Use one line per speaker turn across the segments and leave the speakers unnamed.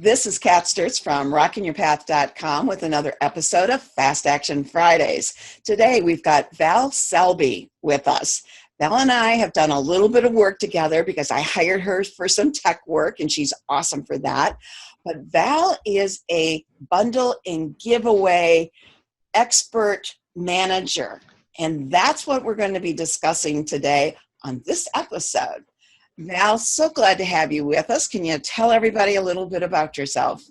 This is Kat Sturtz from rockingyourpath.com with another episode of Fast Action Fridays. Today we've got Val Selby with us. Val and I have done a little bit of work together because I hired her for some tech work and she's awesome for that. But Val is a bundle and giveaway expert manager. And that's what we're going to be discussing today on this episode. Val, so glad to have you with us. Can you tell everybody a little bit about yourself?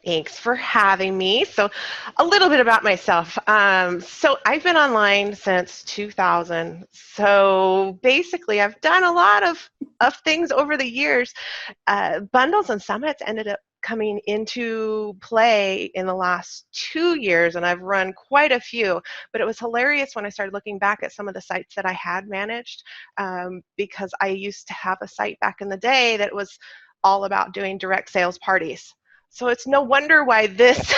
Thanks for having me. So a little bit about myself. So I've been online since 2000. So basically I've done a lot of things over the years. Bundles and summits ended up coming into play in the last 2 years, and I've run quite a few, but it was hilarious when I started looking back at some of the sites that I had managed, because I used to have a site back in the day that was all about doing direct sales parties. So it's no wonder why this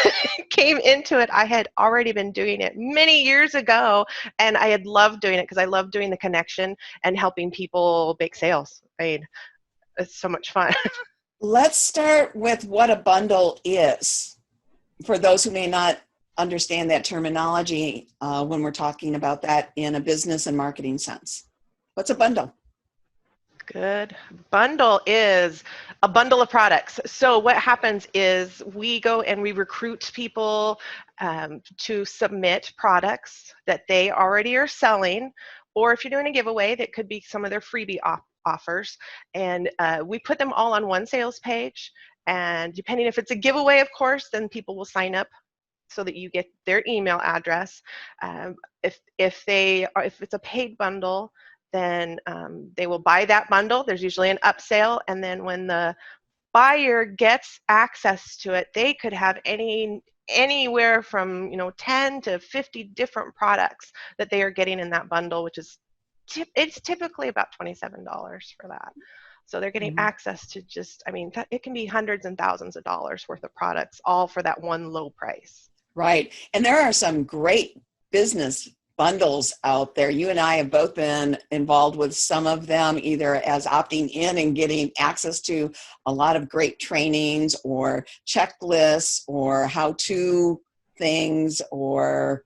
came into it. I had already been doing it many years ago, and I had loved doing it because I love doing the connection and helping people make sales. I mean, it's so much fun.
Let's start with what a bundle is, for those who may not understand that terminology when we're talking about that in a business and marketing sense. What's a bundle?
Good. Bundle is a bundle of products. So what happens is we go and we recruit people to submit products that they already are selling, or if you're doing a giveaway, that could be some of their freebie offers, and we put them all on one sales page, and depending if it's a giveaway, of course, then people will sign up so that you get their email address. If it's a paid bundle, then they will buy that bundle. There's usually an upsell, and then when the buyer gets access to it, they could have anywhere from 10 to 50 different products that they are getting in that bundle, which is it's typically about $27 for that. So they're getting access to it can be hundreds and thousands of dollars worth of products, all for that one low price.
Right. And there are some great business bundles out there. You and I have both been involved with some of them, either as opting in and getting access to a lot of great trainings or checklists or how-to things, or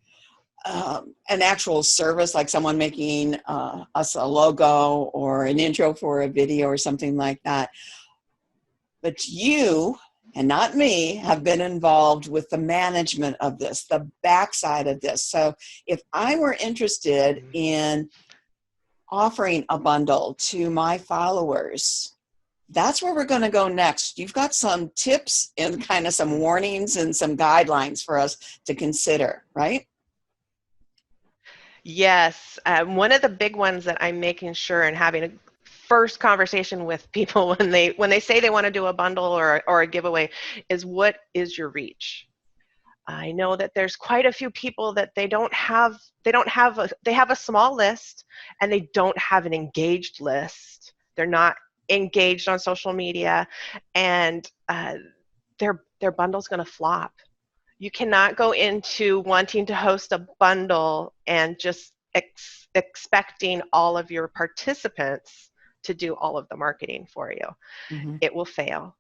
an actual service like someone making us a logo or an intro for a video or something like that. But you, and not me, have been involved with the management of this, the backside of this. So if I were interested in offering a bundle to my followers, that's where we're going to go next. You've got some tips and kind of some warnings and some guidelines for us to consider, right?
Yes. One of the big ones that I'm making sure and having a first conversation with people when they say they want to do a bundle or a giveaway is, what is your reach? I know that there's quite a few people that they have a small list and they don't have an engaged list. They're not engaged on social media, and their bundle's going to flop. You cannot go into wanting to host a bundle and just expecting all of your participants to do all of the marketing for you. Mm-hmm. It will fail.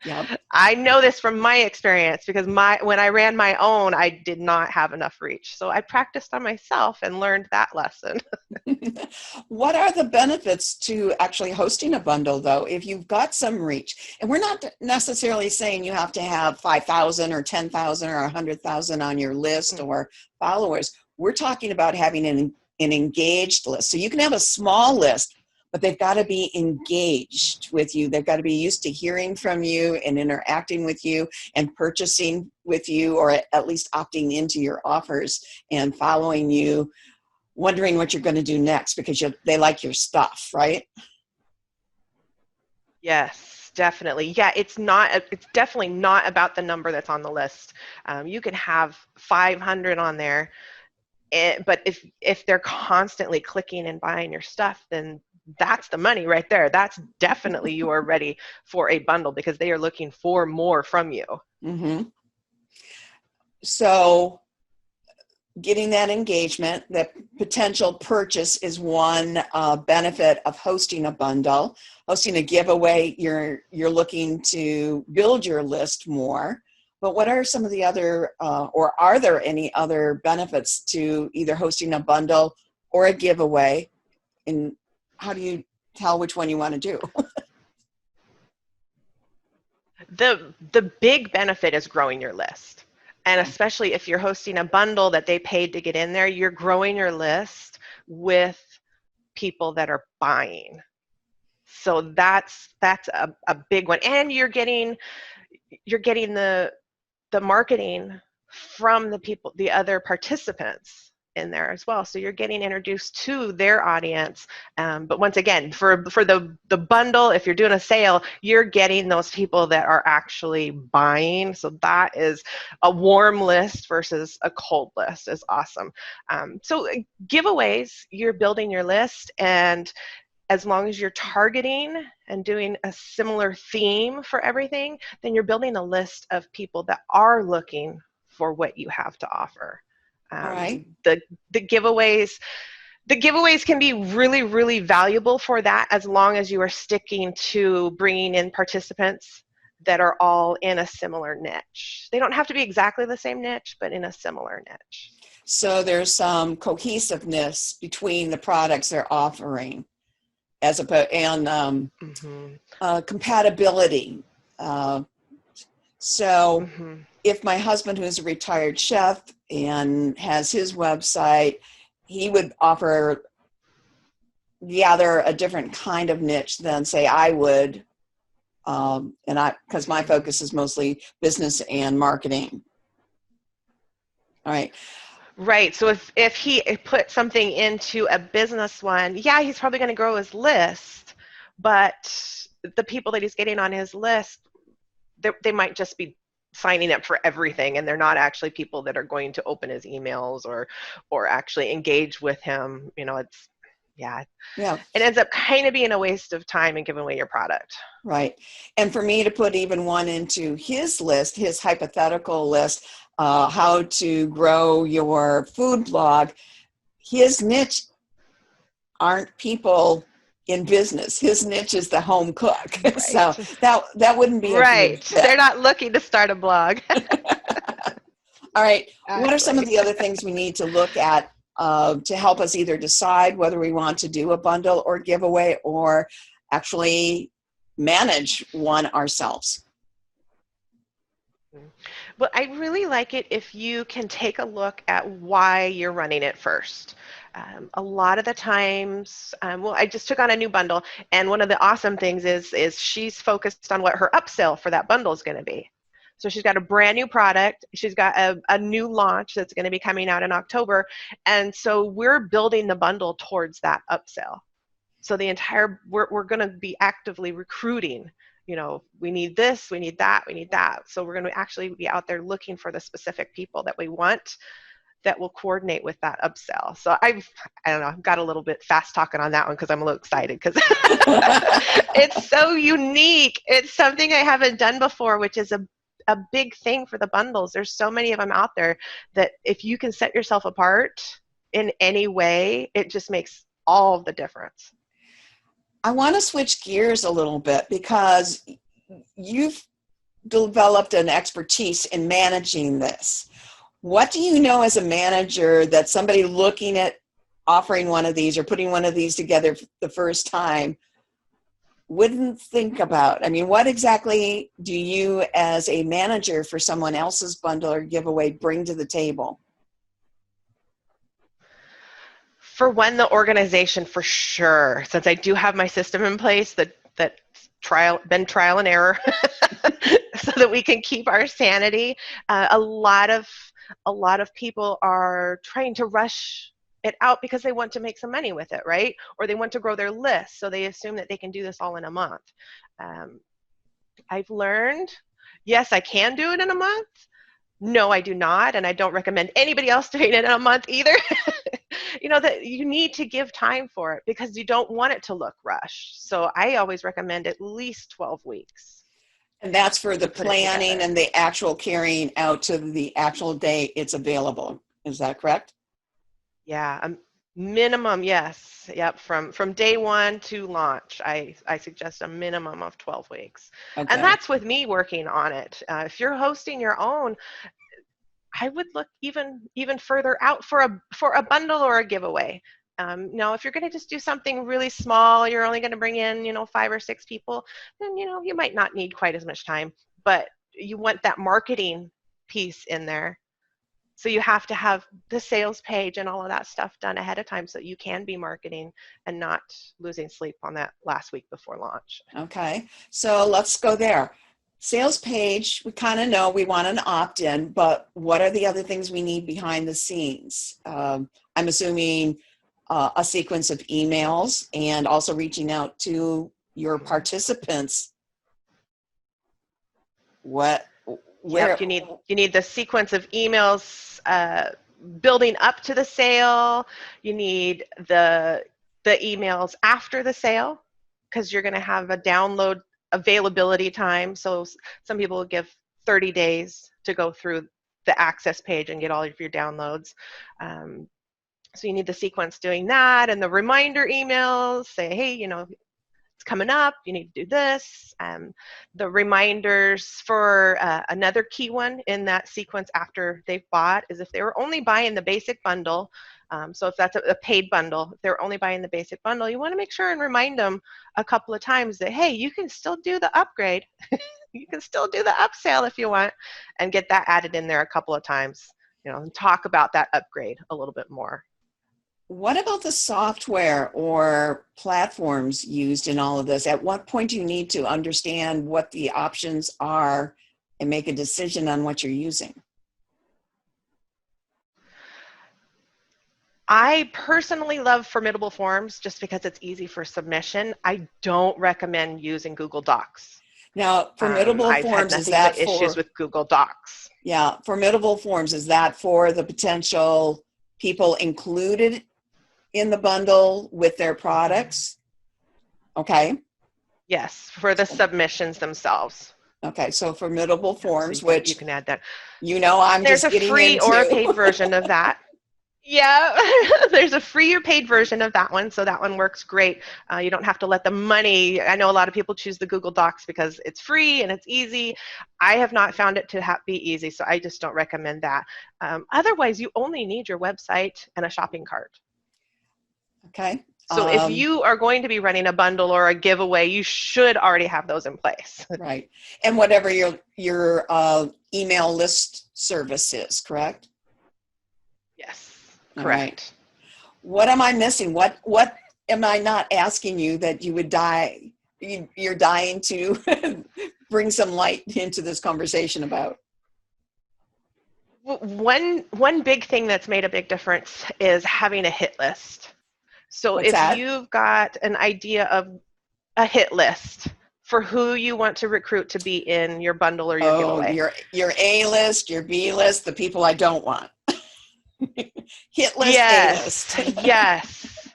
Yep.
I know this from my experience because when I ran my own, I did not have enough reach. So I practiced on myself and learned that lesson.
What are the benefits to actually hosting a bundle, though, if you've got some reach? And we're not necessarily saying you have to have 5,000 or 10,000 or 100,000 on your list or followers. We're talking about having an engaged list. So you can have a small list, but they've got to be engaged with you. They've got to be used to hearing from you and interacting with you and purchasing with you, or at least opting into your offers and following you, wondering what you're going to do next because they like your stuff, right?
Yes, definitely. Yeah, it's definitely not about the number that's on the list. You can have 500 on there, but if they're constantly clicking and buying your stuff, then that's the money right there. That's definitely you are ready for a bundle because they are looking for more from you.
Mm-hmm. So getting that engagement. The potential purchase is one benefit of hosting a bundle. Hosting a giveaway, you're looking to build your list more. But what are some of the other, or are there any other benefits to either hosting a bundle or a giveaway? And how do you tell which one you want to do?
The big benefit is growing your list. And especially if you're hosting a bundle that they paid to get in there, you're growing your list with people that are buying. So that's a big one. And you're getting the marketing from the other participants in there as well. So you're getting introduced to their audience. But once again, for the bundle, if you're doing a sale, you're getting those people that are actually buying. So that is a warm list versus a cold list is awesome. So giveaways, you're building your list, and as long as you're targeting and doing a similar theme for everything, then you're building a list of people that are looking for what you have to offer.
All right.
The giveaways can be really, really valuable for that, as long as you are sticking to bringing in participants that are all in a similar niche. They don't have to be exactly the same niche, but in a similar niche.
So there's some cohesiveness between the products they're offering, as opposed, and compatibility. So if my husband, who's a retired chef and has his website, he would gather a different kind of niche than, say, I would, because my focus is mostly business and marketing. All right.
Right. So if he put something into a business one, yeah, he's probably going to grow his list, but the people that he's getting on his list, they might just be signing up for everything, and they're not actually people that are going to open his emails or actually engage with him. It ends up kind of being a waste of time and giving away your product.
Right. And for me to put even one into his list, his hypothetical list, how to grow your food blog, his niche aren't people in business. His niche is the home cook. Right. So that wouldn't be
right. They're not looking to start a blog.
All right. Actually, what are some of the other things we need to look at to help us either decide whether we want to do a bundle or giveaway, or actually manage one ourselves?
Well, I really like it if you can take a look at why you're running it first. A lot of the times, I just took on a new bundle, and one of the awesome things is she's focused on what her upsell for that bundle is going to be. So she's got a brand new product. She's got a new launch that's going to be coming out in October. And so we're building the bundle towards that upsell. So we're going to be actively recruiting. We need this, we need that, we need that. So we're going to actually be out there looking for the specific people that we want that will coordinate with that upsell. So I don't know, I've got a little bit fast talking on that one because I'm a little excited because it's so unique. It's something I haven't done before, which is a big thing for the bundles. There's so many of them out there that if you can set yourself apart in any way, it just makes all the difference.
I want to switch gears a little bit because you've developed an expertise in managing this. What do you know as a manager that somebody looking at offering one of these or putting one of these together for the first time wouldn't think about? I mean, what exactly do you as a manager for someone else's bundle or giveaway bring to the table?
For one, the organization, for sure, since I do have my system in place that trial and error so that we can keep our sanity. A lot of people are trying to rush it out because they want to make some money with it, right? Or they want to grow their list, so they assume that they can do this all in a month. I've learned, yes, I can do it in a month. No, I do not, and I don't recommend anybody else doing it in a month either. That you need to give time for it because you don't want it to look rushed. So I always recommend at least 12 weeks.
And that's for the planning and the actual carrying out to the actual day it's available. Is that correct?
Yeah, a minimum, yes. Yep, from day one to launch, I suggest a minimum of 12 weeks. And
Okay.
that's with me working on it. If you're hosting your own, I would look even further out for a bundle or a giveaway. Now, if you're going to just do something really small, you're only going to bring in, 5 or 6 people, then, you might not need quite as much time. But you want that marketing piece in there. So you have to have the sales page and all of that stuff done ahead of time so that you can be marketing and not losing sleep on that last week before launch.
Okay. So let's go there. Sales page, we kind of know we want an opt-in, but what are the other things we need behind the scenes? I'm assuming a sequence of emails and also reaching out to your participants. Where?
Yep, you need the sequence of emails building up to the sale. You need the emails after the sale, because you're going to have a download availability time. So some people will give 30 days to go through the access page and get all of your downloads. So you need the sequence doing that, and the reminder emails say, hey, it's coming up, you need to do this. The reminders for another key one in that sequence after they've bought is if they were only buying the basic bundle. So if that's a paid bundle, if they're only buying the basic bundle, you want to make sure and remind them a couple of times that, hey, you can still do the upgrade. You can still do the upsell if you want, and get that added in there a couple of times, and talk about that upgrade a little bit more.
What about the software or platforms used in all of this? At what point do you need to understand what the options are and make a decision on what you're using?
I personally love Formidable Forms just because it's easy for submission. I don't recommend using Google Docs.
Now, Formidable
I've had
Forms, is
nothing but
that
issues
for,
with Google Docs.
yeah, Formidable Forms, is that for the potential people included in the bundle with their products? Okay.
Yes, for the submissions themselves.
Okay, so Formidable Forms,
So you
which
can add that.
I'm
There's
just
a
getting
free or a
into.
paid version of that. Yeah, there's a free or paid version of that one, so that one works great. You don't have to let the money. I know a lot of people choose the Google Docs because it's free and it's easy. I have not found it to be easy, so I just don't recommend that. Otherwise, you only need your website and a shopping cart.
Okay.
So if you are going to be running a bundle or a giveaway, you should already have those in place.
Right. And whatever your email list service is, correct?
Yes,
All
correct.
Right. What am I missing? What am I not asking you that you would you're dying to bring some light into this conversation about?
One big thing that's made a big difference is having a hit list. So
What's
if
that?
you've got an idea of a hit list for who you want to recruit to be in your bundle or your giveaway.
Your A list, your B list, the people I don't want. Hit list,
Yes,
A list.
yes.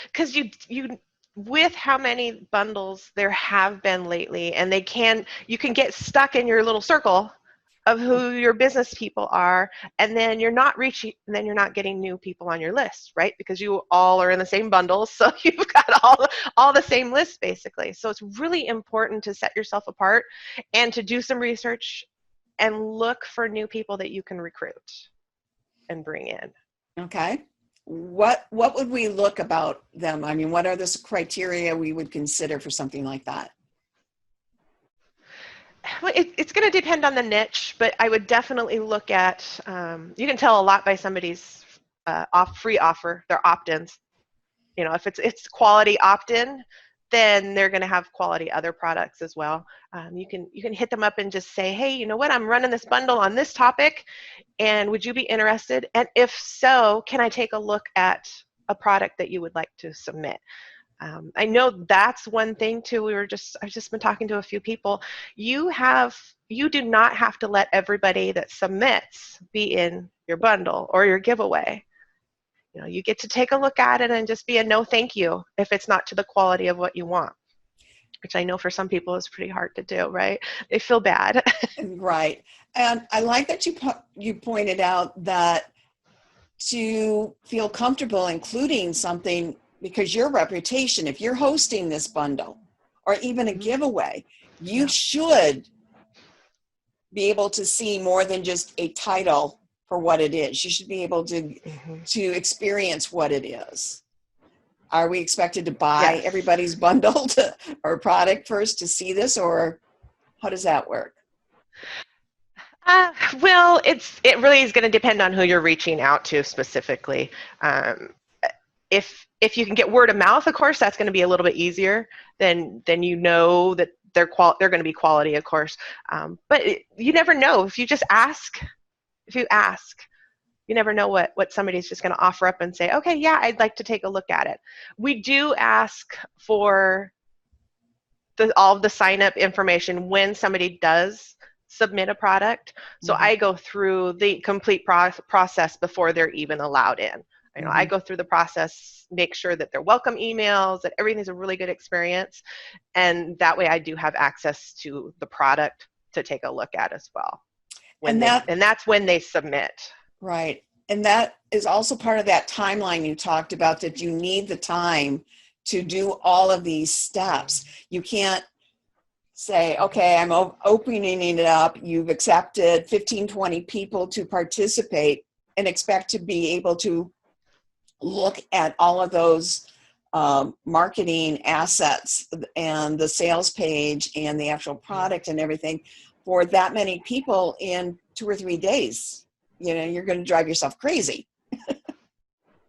Because you with how many bundles there have been lately, and you can get stuck in your little circle of who your business people are, and then you're not getting new people on your list, right? Because you all are in the same bundle, so you've got all the same lists basically. So it's really important to set yourself apart and to do some research and look for new people that you can recruit and bring in.
Okay. What would we look about them? I mean, what are the criteria we would consider for something like that?
Well, it's going to depend on the niche, but I would definitely look at, you can tell a lot by somebody's free offer, their opt-ins. If it's quality opt-in, then they're going to have quality other products as well. You can hit them up and just say, hey, you know what, I'm running this bundle on this topic, and would you be interested? And if so, can I take a look at a product that you would like to submit? I know that's one thing too. I've just been talking to a few people. You do not have to let everybody that submits be in your bundle or your giveaway. You get to take a look at it and just be a no thank you if it's not to the quality of what you want. which I know for some people is pretty hard to do, right? They feel bad.
Right. And I like that you pointed out that to feel comfortable including something, because your reputation, if you're hosting this bundle or even a giveaway, you should be able to see more than just a title for what it is. You should be able to experience what it is. Are we expected to buy everybody's bundle or product first to see this, or how does that work?
Well, it really is going to depend on who you're reaching out to specifically. If you can get word of mouth, of course, that's going to be a little bit easier. Then you know that they're going to be quality, of course. But you never know. If you ask, you never know what somebody's just going to offer up and say, okay, yeah, I'd like to take a look at it. We do ask for all of the sign-up information when somebody does submit a product. So I go through the complete process before they're even allowed in. I go through the process, make sure that they're welcome emails, that everything's a really good experience. And that way I do have access to the product to take a look at as well. And that's when they submit.
Right. And that is also part of that timeline you talked about, that you need the time to do all of these steps. You can't say, okay, I'm opening it up. You've accepted 15, 20 people to participate and expect to be able to look at all of those marketing assets and the sales page and the actual product and everything for that many people in 2 or 3 days. You're going to drive yourself crazy.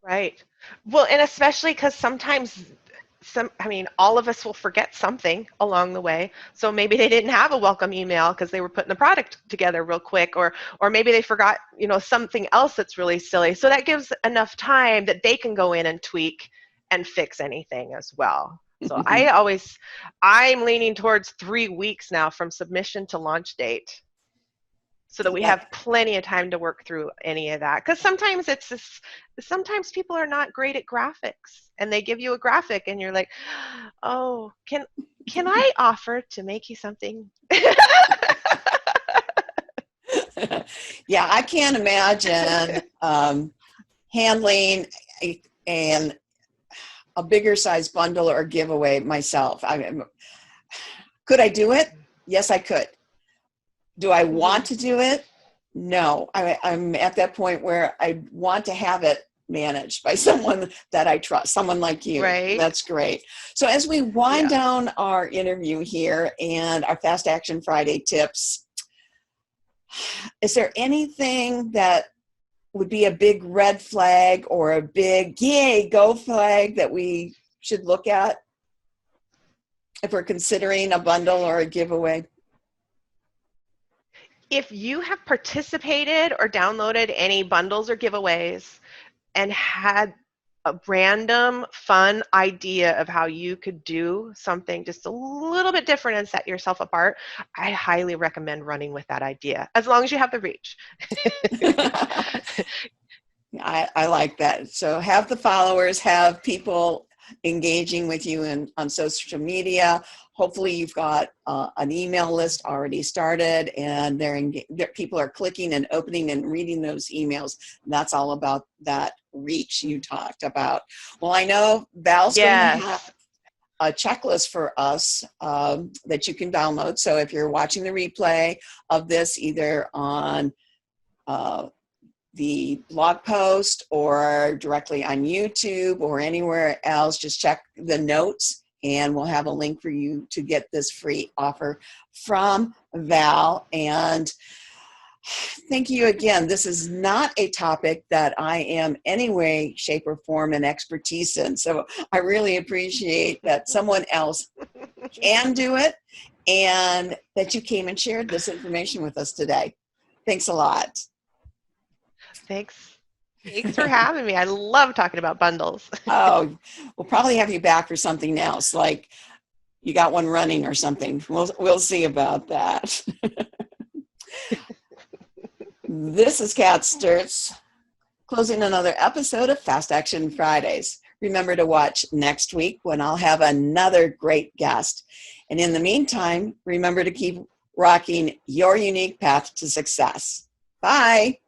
Right. Well, and especially because sometimes all of us will forget something along the way. So maybe they didn't have a welcome email because they were putting the product together real quick, or maybe they forgot, something else that's really silly. So that gives enough time that they can go in and tweak and fix anything as well. So I'm leaning towards 3 weeks now from submission to launch date, so that we have plenty of time to work through any of that. Because sometimes people are not great at graphics, and they give you a graphic and you're like, oh, can I offer to make you something?
Yeah, I can't imagine handling a bigger size bundle or giveaway myself. Could I do it? Yes, I could. Do I want to do it? No. I'm at that point where I want to have it managed by someone that I trust, someone like you.
Right.
That's great. So as we wind down our interview here and our Fast Action Friday tips, is there anything that would be a big red flag or a big yay, go flag that we should look at if we're considering a bundle or a giveaway?
If you have participated or downloaded any bundles or giveaways and had a random fun idea of how you could do something just a little bit different and set yourself apart, I highly recommend running with that idea, as long as you have the reach.
I like that. So have the followers, have people engaging with you on social media. Hopefully you've got an email list already started, and people are clicking and opening and reading those emails. And that's all about that reach you talked about. Well, I know Val's going to have a checklist for us that you can download. So if you're watching the replay of this, either on the blog post or directly on YouTube or anywhere else, just check the notes and we'll have a link for you to get this free offer from Val. And thank you again. This is not a topic that I am any way, shape, or form an expertise in. So I really appreciate that someone else can do it and that you came and shared this information with us today. Thanks a lot.
Thanks for having me. I love talking about bundles.
Oh, we'll probably have you back for something else, like you got one running or something. We'll see about that. This is Kat Sturtz, closing another episode of Fast Action Fridays. remember to watch next week when I'll have another great guest. And in the meantime, remember to keep rocking your unique path to success. Bye.